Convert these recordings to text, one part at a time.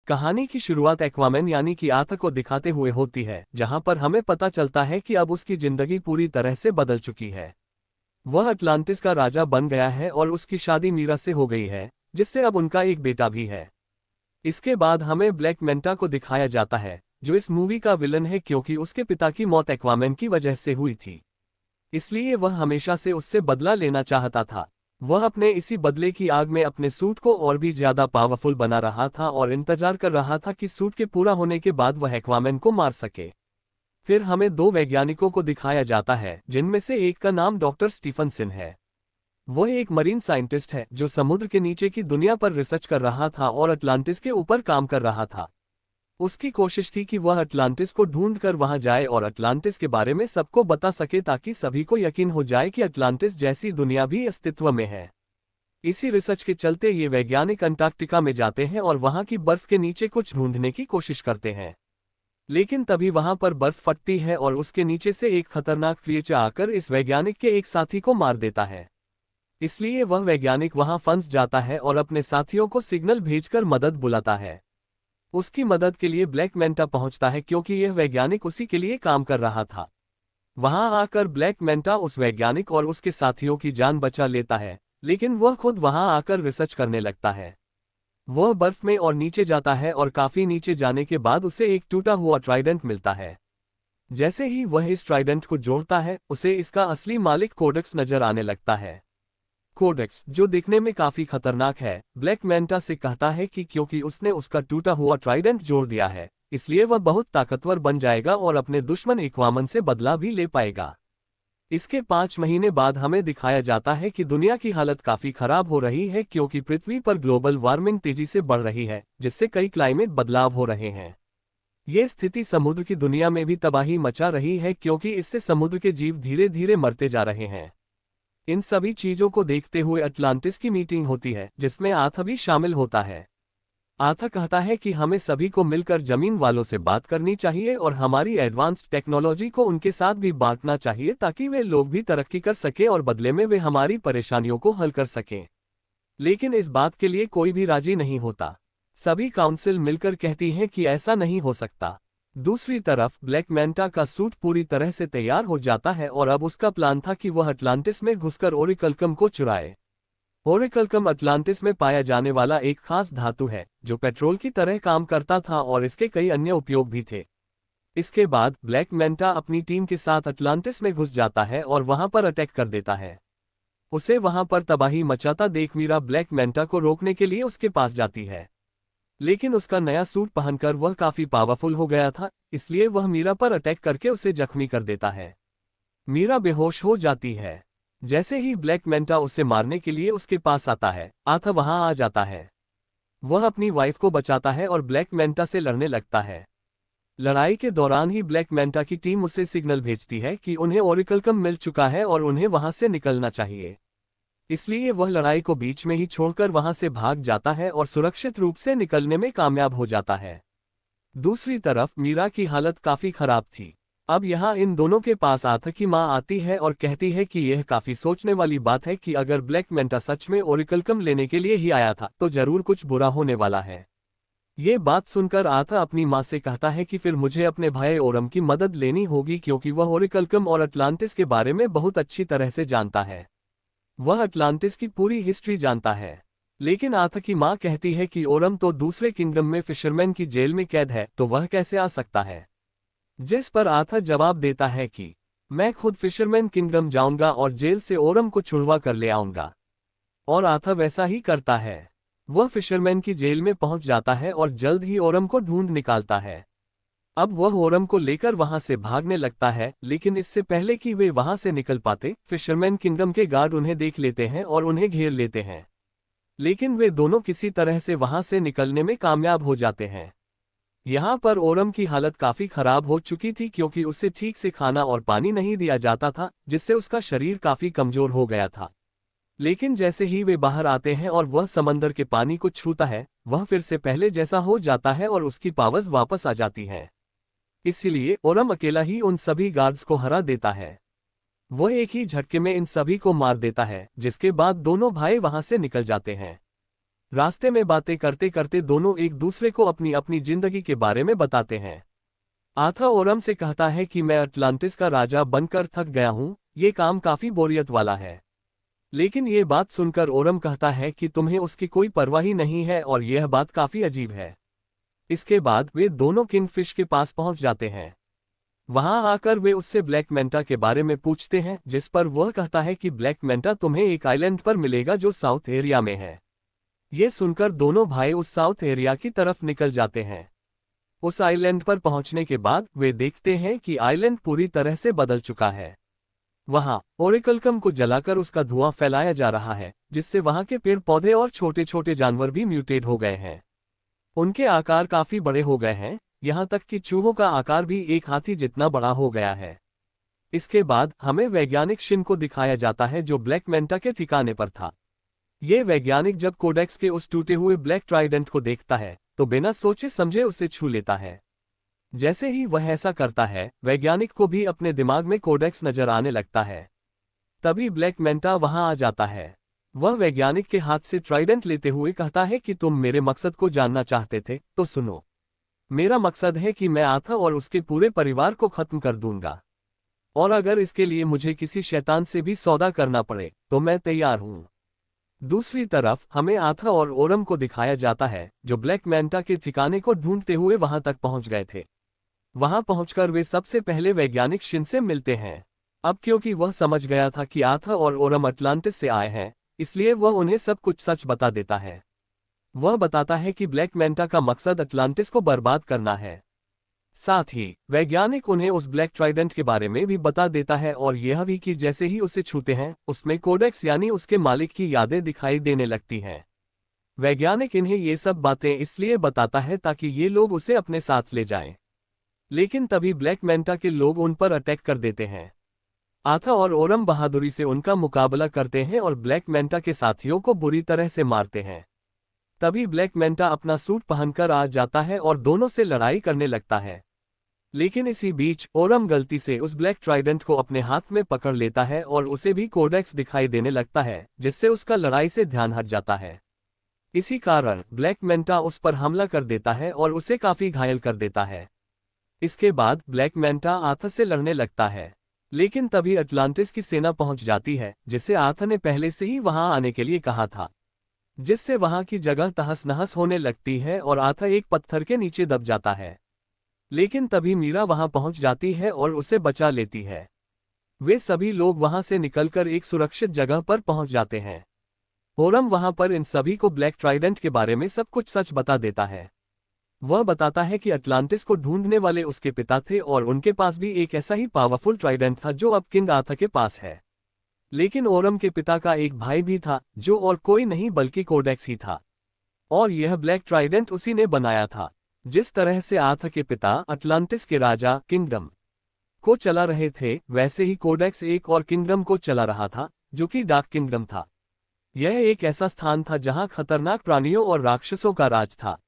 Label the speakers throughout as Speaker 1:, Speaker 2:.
Speaker 1: कहानी की शुरुआत एक्वामैन यानी कि आर्थर को दिखाते हुए होती है, जहां पर हमें पता चलता है कि अब उसकी जिंदगी पूरी तरह से बदल चुकी है। वह अटलांटिस का राजा बन गया है और उसकी शादी मीरा से हो गई है, जिससे अब उनका एक बेटा भी है। इसके बाद हमें ब्लैक मेंटा को दिखाया जाता है, जो इस मूवी का विलन है क्योंकि उसके पिता की मौत एक्वामैन की वजह से हुई थी। इसलिए वह हमेशा से उससे बदला लेना चाहता था। वह अपने इसी बदले की आग में अपने सूट को और भी ज्यादा पावरफुल बना रहा था और इंतजार कर रहा था कि सूट के पूरा होने के बाद वह एक्वामैन को मार सके। फिर हमें दो वैज्ञानिकों को दिखाया जाता है, जिनमें से एक का नाम डॉक्टर स्टीफनसन है। वह एक मरीन साइंटिस्ट है जो समुद्र के नीचे की दुनिया पर रिसर्च कर रहा था और अटलांटिस के ऊपर काम कर रहा था। उसकी कोशिश थी कि वह अटलांटिस को ढूंढकर वहां जाए और अटलांटिस के बारे में सबको बता सके ताकि सभी को यकीन हो जाए कि अटलांटिस जैसी दुनिया भी अस्तित्व में है। इसी रिसर्च के चलते ये वैज्ञानिक अंटार्कटिका में जाते हैं और वहां की बर्फ के नीचे कुछ ढूंढने की कोशिश करते हैं। लेकिन तभी वहां पर बर्फ फटती है और उसके नीचे से एक खतरनाक क्रिएचर आकर इस वैज्ञानिक के एक साथी को मार देता है। इसलिए वह वैज्ञानिक वहां फंस जाता है और अपने साथियों को सिग्नल भेजकर मदद बुलाता है। उसकी मदद के लिए ब्लैक मेंटा पहुंचता है क्योंकि यह वैज्ञानिक उसी के लिए काम कर रहा था। वहां आकर ब्लैक मेंटा उस वैज्ञानिक और उसके साथियों की जान बचा लेता है, लेकिन वह खुद वहां आकर रिसर्च करने लगता है। वह बर्फ में और नीचे जाता है और काफी नीचे जाने के बाद उसे एक टूटा हुआ ट्राइडेंट मिलता है। जैसे ही वह इस ट्राइडेंट को जोड़ता है, उसे इसका असली मालिक कोडेक्स नजर आने लगता है। कोडेक्स, जो दिखने में काफी खतरनाक है, ब्लैक मेंटा से कहता है कि क्योंकि उसने उसका टूटा हुआ ट्राइडेंट जोड़ दिया है, इसलिए वह बहुत ताकतवर बन जाएगा और अपने दुश्मन एक्वामन से बदला भी ले पाएगा। इसके 5 महीने बाद हमें दिखाया जाता है कि दुनिया की हालत काफी खराब हो रही है क्योंकि पृथ्वी पर ग्लोबल वार्मिंग तेजी से बढ़ रही है, जिससे कई क्लाइमेट बदलाव हो रहे हैं। ये स्थिति समुद्र की दुनिया में भी तबाही मचा रही है क्योंकि इससे समुद्र के जीव धीरे धीरे मरते जा रहे हैं। इन सभी चीजों को देखते हुए अटलांटिस की मीटिंग होती है, जिसमें आर्थर भी शामिल होता है। आर्थर कहता है कि हमें सभी को मिलकर जमीन वालों से बात करनी चाहिए और हमारी एडवांस्ड टेक्नोलॉजी को उनके साथ भी बांटना चाहिए ताकि वे लोग भी तरक्की कर सकें और बदले में वे हमारी परेशानियों को हल कर सकें। लेकिन इस बात के लिए कोई भी राजी नहीं होता। सभी काउंसिल मिलकर कहती है कि ऐसा नहीं हो सकता। दूसरी तरफ ब्लैक मेंटा का सूट पूरी तरह से तैयार हो जाता है और अब उसका प्लान था कि वह अटलांटिस में घुसकर ओरिकल्कम को चुराए। ओरिकल्कम अटलांटिस में पाया जाने वाला एक खास धातु है जो पेट्रोल की तरह काम करता था और इसके कई अन्य उपयोग भी थे। इसके बाद ब्लैक मेंटा अपनी टीम के साथ अटलांटिस में घुस जाता है और वहां पर अटैक कर देता है। उसे वहां पर तबाही मचाता देख मीरा ब्लैक मेंटा को रोकने के लिए उसके पास जाती है। लेकिन उसका नया सूट पहनकर वह काफी पावरफुल हो गया था, इसलिए वह मीरा पर अटैक करके उसे जख्मी कर देता है। मीरा बेहोश हो जाती है। जैसे ही ब्लैक मेंटा उसे मारने के लिए उसके पास आता है, आर्थर वहां आ जाता है। वह अपनी वाइफ को बचाता है और ब्लैक मेंटा से लड़ने लगता है। लड़ाई के दौरान ही ब्लैक मेंटा की टीम उसे सिग्नल भेजती है कि उन्हें ओरिकल्कम मिल चुका है और उन्हें वहां से निकलना चाहिए। इसलिए वह लड़ाई को बीच में ही छोड़कर वहां से भाग जाता है और सुरक्षित रूप से निकलने में कामयाब हो जाता है। दूसरी तरफ मीरा की हालत काफी खराब थी। अब यहाँ इन दोनों के पास आर्थर की मां आती है और कहती है कि यह काफी सोचने वाली बात है कि अगर ब्लैक मेंटा सच में ओरिकल्कम लेने के लिए ही आया था तो जरूर कुछ बुरा होने वाला है। ये बात सुनकर आर्थर अपनी मां से कहता है कि फिर मुझे अपने भाई ओरम की मदद लेनी होगी क्योंकि वह ओरिकल्कम और अटलांटिस के बारे में बहुत अच्छी तरह से जानता है। वह अटलांटिस की पूरी हिस्ट्री जानता है। लेकिन आर्थर की मां कहती है कि ओरम तो दूसरे किंगडम में फिशरमैन की जेल में कैद है, तो वह कैसे आ सकता है। जिस पर आर्थर जवाब देता है कि मैं खुद फिशरमैन किंगडम जाऊंगा और जेल से ओरम को छुड़वा कर ले आऊंगा। और आर्थर वैसा ही करता है। वह फिशरमैन की जेल में पहुंच जाता है और जल्द ही ओरम को ढूंढ निकालता है। अब वह ओरम को लेकर वहां से भागने लगता है, लेकिन इससे पहले कि वे वहां से निकल पाते, फिशरमैन किंगडम के गार्ड उन्हें देख लेते हैं और उन्हें घेर लेते हैं। लेकिन वे दोनों किसी तरह से वहां से निकलने में कामयाब हो जाते हैं। यहाँ पर ओरम की हालत काफी खराब हो चुकी थी क्योंकि उसे ठीक से खाना और पानी नहीं दिया जाता था, जिससे उसका शरीर काफी कमजोर हो गया था। लेकिन जैसे ही वे बाहर आते हैं और वह समंदर के पानी को छूता है, वह फिर से पहले जैसा हो जाता है और उसकी पावर्स वापस आ जाती हैं। इसलिए ओरम अकेला ही उन सभी गार्ड्स को हरा देता है। वह एक ही झटके में इन सभी को मार देता है, जिसके बाद दोनों भाई वहां से निकल जाते हैं। रास्ते में बातें करते करते दोनों एक दूसरे को अपनी अपनी जिंदगी के बारे में बताते हैं। आथा ओरम से कहता है कि मैं अटलांटिस का राजा बनकर थक गया हूँ, ये काम काफी बोरियत वाला है। लेकिन ये बात सुनकर ओरम कहता है कि तुम्हें उसकी कोई परवाह ही नहीं है और यह बात काफी अजीब है। इसके बाद वे दोनों किंगफिश के पास पहुंच जाते हैं। वहां आकर वे उससे ब्लैक मेंटा के बारे में पूछते हैं, जिस पर वह कहता है कि ब्लैक मेंटा तुम्हें एक आइलैंड पर मिलेगा जो साउथ एरिया में है। ये सुनकर दोनों भाई उस साउथ एरिया की तरफ निकल जाते हैं। उस आइलैंड पर पहुंचने के बाद वे देखते हैं कि आइलैंड पूरी तरह से बदल चुका है। वहां ओरेकलकम को जलाकर उसका धुआं फैलाया जा रहा है, जिससे वहां के पेड़ पौधे और छोटे छोटे जानवर भी म्यूटेट हो गए हैं। उनके आकार काफी बड़े हो गए हैं, यहाँ तक कि चूहों का आकार भी एक हाथी जितना बड़ा हो गया है। इसके बाद हमें वैज्ञानिक शिन को दिखाया जाता है जो ब्लैक मेंटा के ठिकाने पर था। ये वैज्ञानिक जब कोडेक्स के उस टूटे हुए ब्लैक ट्राइडेंट को देखता है तो बिना सोचे समझे उसे छू लेता है। जैसे ही वह ऐसा करता है, वैज्ञानिक को भी अपने दिमाग में कोडेक्स नजर आने लगता है। तभी ब्लैक मेंटा वहां आ जाता है। वह वैज्ञानिक के हाथ से ट्राइडेंट लेते हुए कहता है कि तुम मेरे मकसद को जानना चाहते थे, तो सुनो। मेरा मकसद है कि मैं आथा और उसके पूरे परिवार को खत्म कर दूंगा। और अगर इसके लिए मुझे किसी शैतान से भी सौदा करना पड़े तो मैं तैयार हूं। दूसरी तरफ हमें आथा और ओरम को दिखाया जाता है जो ब्लैक मेंटा के ठिकाने को ढूंढते हुए वहां तक पहुंच गए थे। वहां पहुंचकर वे सबसे पहले वैज्ञानिक शिन से मिलते हैं। अब क्योंकि वह समझ गया था कि आथा और ओरम अटलांटिस से आए हैं, इसलिए वह उन्हें सब कुछ सच बता देता है। वह बताता है कि ब्लैक मेंटा का मकसद अटलांटिस को बर्बाद करना है। साथ ही वैज्ञानिक उन्हें उस ब्लैक ट्राइडेंट के बारे में भी बता देता है और यह भी कि जैसे ही उसे छूते हैं उसमें कोडेक्स यानी उसके मालिक की यादें दिखाई देने लगती हैं। वैज्ञानिक इन्हें ये सब बातें इसलिए बताता है ताकि ये लोग उसे अपने साथ ले जाएं। लेकिन तभी ब्लैक मेंटा के लोग उन पर अटैक कर देते हैं। आथा और ओरम बहादुरी से उनका मुकाबला करते हैं और ब्लैक मेंटा के साथियों को बुरी तरह से मारते हैं। तभी ब्लैक मेंटा अपना सूट पहनकर आ जाता है और दोनों से लड़ाई करने लगता है। लेकिन इसी बीच ओरम गलती से उस ब्लैक ट्राइडेंट को अपने हाथ में पकड़ लेता है और उसे भी कोडेक्स दिखाई देने लगता है, जिससे उसका लड़ाई से ध्यान हट जाता है। इसी कारण ब्लैक मेंटा उस पर हमला कर देता है और उसे काफी घायल कर देता है। इसके बाद ब्लैक मेंटा आथा से लड़ने लगता है। लेकिन तभी अटलांटिस की सेना पहुंच जाती है, जिसे आथा ने पहले से ही वहां आने के लिए कहा था, जिससे वहां की जगह तहस नहस होने लगती है और आथा एक पत्थर के नीचे दब जाता है। लेकिन तभी मीरा वहां पहुंच जाती है और उसे बचा लेती है। वे सभी लोग वहां से निकलकर एक सुरक्षित जगह पर पहुंच जाते हैं। ओरम वहां पर इन सभी को ब्लैक ट्राइडेंट के बारे में सब कुछ सच बता देता है। वह बताता है कि अटलांटिस को ढूंढने वाले उसके पिता थे और उनके पास भी एक ऐसा ही पावरफुल ट्राइडेंट था जो अब किंग आथा के पास है। लेकिन ओरम के पिता का एक भाई भी था जो और कोई नहीं बल्कि कोडेक्स ही था, और यह ब्लैक ट्राइडेंट उसी ने बनाया था। जिस तरह से आथा के पिता अटलांटिस के राजा किंगडम को चला रहे थे, वैसे ही कोडेक्स एक और किंगडम को चला रहा था जो कि डार्क किंगडम था। यह एक ऐसा स्थान था जहां खतरनाक प्राणियों और राक्षसों का राज था।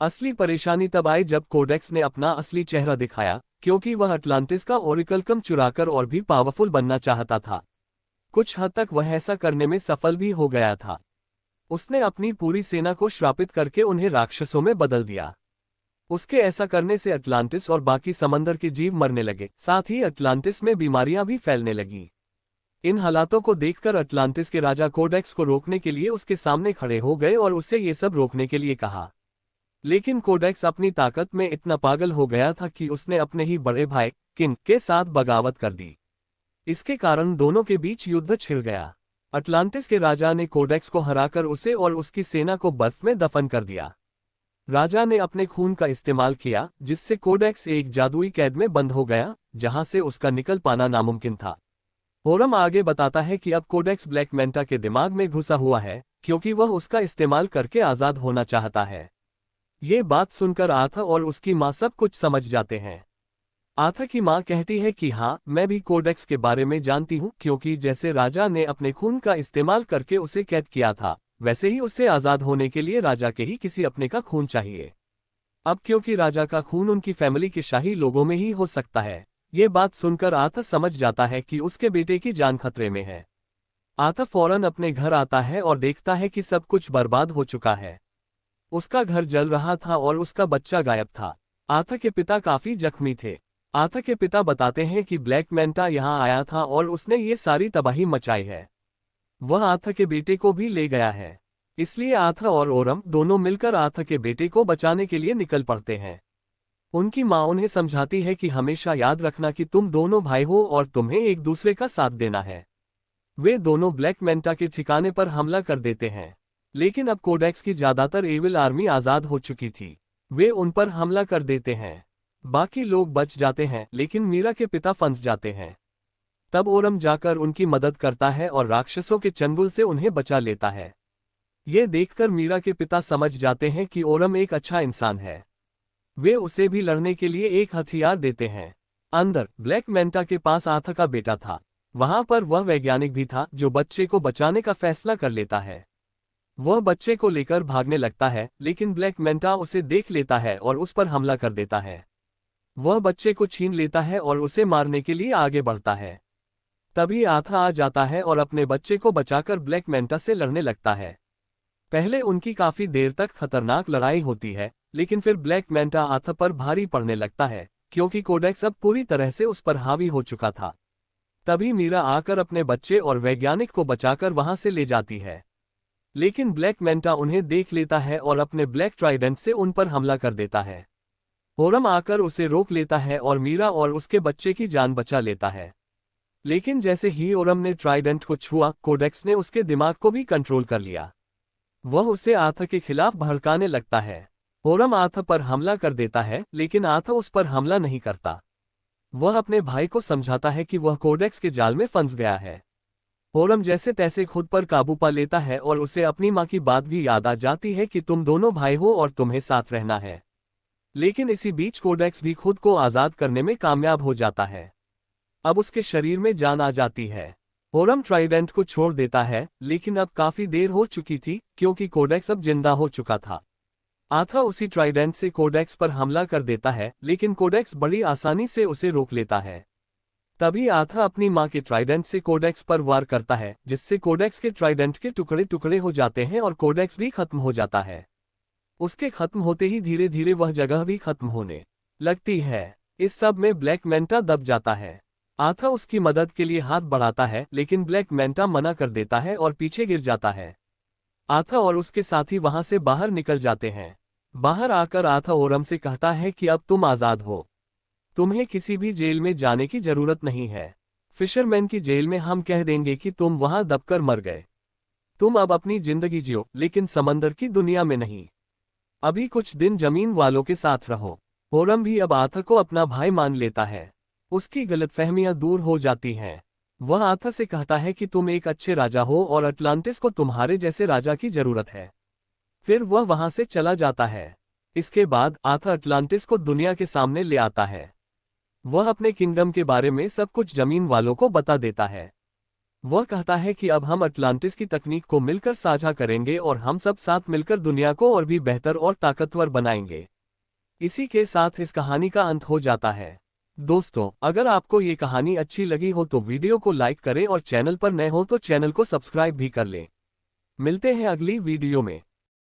Speaker 1: असली परेशानी तब आई जब कोडेक्स ने अपना असली चेहरा दिखाया, क्योंकि वह अटलांटिस का ओरेकलकम चुराकर और भी पावरफुल बनना चाहता था। कुछ हद तक वह ऐसा करने में सफल भी हो गया था। उसने अपनी पूरी सेना को श्रापित करके उन्हें राक्षसों में बदल दिया। उसके ऐसा करने से अटलांटिस और बाकी समंदर के जीव मरने लगे, साथ ही अटलांटिस में बीमारियां भी फैलने लगीं। इन हालातों को देखकर अटलांटिस के राजा कोडेक्स को रोकने के लिए उसके सामने खड़े हो गए और उससे ये सब रोकने के लिए कहा। लेकिन कोडेक्स अपनी ताकत में इतना पागल हो गया था कि उसने अपने ही बड़े भाई किंग के साथ बगावत कर दी। इसके कारण दोनों के बीच युद्ध छिड़ गया। अटलांटिस के राजा ने कोडेक्स को हराकर उसे और उसकी सेना को बर्फ में दफन कर दिया। राजा ने अपने खून का इस्तेमाल किया, जिससे कोडेक्स एक जादुई कैद में बंद हो गया, जहां से उसका निकल पाना नामुमकिन था। ओरम आगे बताता है कि अब कोडेक्स ब्लैक मेंटा के दिमाग में घुसा हुआ है, क्योंकि वह उसका इस्तेमाल करके आजाद होना चाहता है। ये बात सुनकर आथा और उसकी माँ सब कुछ समझ जाते हैं। आथा की माँ कहती है कि हाँ, मैं भी कोडेक्स के बारे में जानती हूँ, क्योंकि जैसे राजा ने अपने खून का इस्तेमाल करके उसे कैद किया था, वैसे ही उसे आज़ाद होने के लिए राजा के ही किसी अपने का खून चाहिए। अब क्योंकि राजा का खून उनकी फैमिली के शाही लोगों में ही हो सकता है। ये बात सुनकर आथा समझ जाता है कि उसके बेटे की जान खतरे में है। आथा फौरन अपने घर आता है और देखता है कि सब कुछ बर्बाद हो चुका है। उसका घर जल रहा था और उसका बच्चा गायब था। आथा के पिता काफी जख्मी थे। आथा के पिता बताते हैं कि ब्लैक मैंटा यहाँ आया था और उसने ये सारी तबाही मचाई है। वह आथा के बेटे को भी ले गया है। इसलिए आथा और ओरम दोनों मिलकर आथा के बेटे को बचाने के लिए निकल पड़ते हैं। उनकी माँ उन्हें समझाती है कि हमेशा याद रखना कि तुम दोनों भाई हो और तुम्हें एक दूसरे का साथ देना है। वे दोनों ब्लैक मैंटा के ठिकाने पर हमला कर देते हैं, लेकिन अब कोडेक्स की ज्यादातर एविल आर्मी आजाद हो चुकी थी। वे उन पर हमला कर देते हैं। बाकी लोग बच जाते हैं, लेकिन मीरा के पिता फंस जाते हैं। तब ओरम जाकर उनकी मदद करता है और राक्षसों के चंगुल से उन्हें बचा लेता है। ये देखकर मीरा के पिता समझ जाते हैं कि ओरम एक अच्छा इंसान है। वे उसे भी लड़ने के लिए एक हथियार देते हैं। अंदर ब्लैक मैंटा के पास आथा का बेटा था। वहां पर वह वैज्ञानिक भी था जो बच्चे को बचाने का फैसला कर लेता है। वह बच्चे को लेकर भागने लगता है, लेकिन ब्लैक मैंटा उसे देख लेता है और उस पर हमला कर देता है। वह बच्चे को छीन लेता है और उसे मारने के लिए आगे बढ़ता है। तभी आथा आ जाता है और अपने बच्चे को बचाकर ब्लैक मैंटा से लड़ने लगता है। पहले उनकी काफी देर तक खतरनाक लड़ाई होती है, लेकिन फिर ब्लैक मैंटा आथा पर भारी पड़ने लगता है, क्योंकि कोडेक्स अब पूरी तरह से उस पर हावी हो चुका था। तभी मीरा आकर अपने बच्चे और वैज्ञानिक को बचाकर वहां से ले जाती है, लेकिन ब्लैक मैंटा उन्हें देख लेता है और अपने ब्लैक ट्राइडेंट से उन पर हमला कर देता है। ओरम आकर उसे रोक लेता है और मीरा और उसके बच्चे की जान बचा लेता है। लेकिन जैसे ही ओरम ने ट्राइडेंट को छुआ, कोडेक्स ने उसके दिमाग को भी कंट्रोल कर लिया। वह उसे आथा के खिलाफ भड़काने लगता है। ओरम आथा पर हमला कर देता है, लेकिन आथा उस पर हमला नहीं करता। वह अपने भाई को समझाता है कि वह कोडेक्स के जाल में फंस गया है। ओरम जैसे तैसे खुद पर काबू पा लेता है और उसे अपनी माँ की बात भी याद आ जाती है कि तुम दोनों भाई हो और तुम्हें साथ रहना है। लेकिन इसी बीच कोडेक्स भी खुद को आजाद करने में कामयाब हो जाता है। अब उसके शरीर में जान आ जाती है। ओरम ट्राइडेंट को छोड़ देता है, लेकिन अब काफी देर हो चुकी थी, क्योंकि कोडेक्स अब जिंदा हो चुका था। आथा उसी ट्राइडेंट से कोडेक्स पर हमला कर देता है, लेकिन कोडेक्स बड़ी आसानी से उसे रोक लेता है। तभी आथा अपनी माँ के ट्राइडेंट से कोडेक्स पर वार करता है, जिससे कोडेक्स के ट्राइडेंट के टुकड़े टुकड़े हो जाते हैं और कोडेक्स भी खत्म हो जाता है। उसके खत्म होते ही धीरे धीरे वह जगह भी खत्म होने लगती है। इस सब में ब्लैक मैंटा दब जाता है। आथा उसकी मदद के लिए हाथ बढ़ाता है, लेकिन ब्लैक मैंटा मना कर देता है और पीछे गिर जाता है। आथा और उसके साथी वहां से बाहर निकल जाते हैं। बाहर आकर आथा ओरम से कहता है कि अब तुम आजाद हो। तुम्हें किसी भी जेल में जाने की जरूरत नहीं है। फिशरमैन की जेल में हम कह देंगे कि तुम वहां दबकर मर गए। तुम अब अपनी जिंदगी जियो, लेकिन समंदर की दुनिया में नहीं। अभी कुछ दिन जमीन वालों के साथ रहो। ओरम भी अब आथा को अपना भाई मान लेता है। उसकी गलतफहमियां दूर हो जाती हैं। वह आथा से कहता है कि तुम एक अच्छे राजा हो और अटलांटिस को तुम्हारे जैसे राजा की जरूरत है। फिर वह वहां से चला जाता है। इसके बाद आथा अटलांटिस को दुनिया के सामने ले आता है। वह अपने किंगडम के बारे में सब कुछ जमीन वालों को बता देता है। वह कहता है कि अब हम अटलांटिस की तकनीक को मिलकर साझा करेंगे और हम सब साथ मिलकर दुनिया को और भी बेहतर और ताकतवर बनाएंगे। इसी के साथ इस कहानी का अंत हो जाता है। दोस्तों, अगर आपको ये कहानी अच्छी लगी हो तो वीडियो को लाइक करें और चैनल पर नए हो तो चैनल को सब्सक्राइब भी कर लें। मिलते हैं अगली वीडियो में।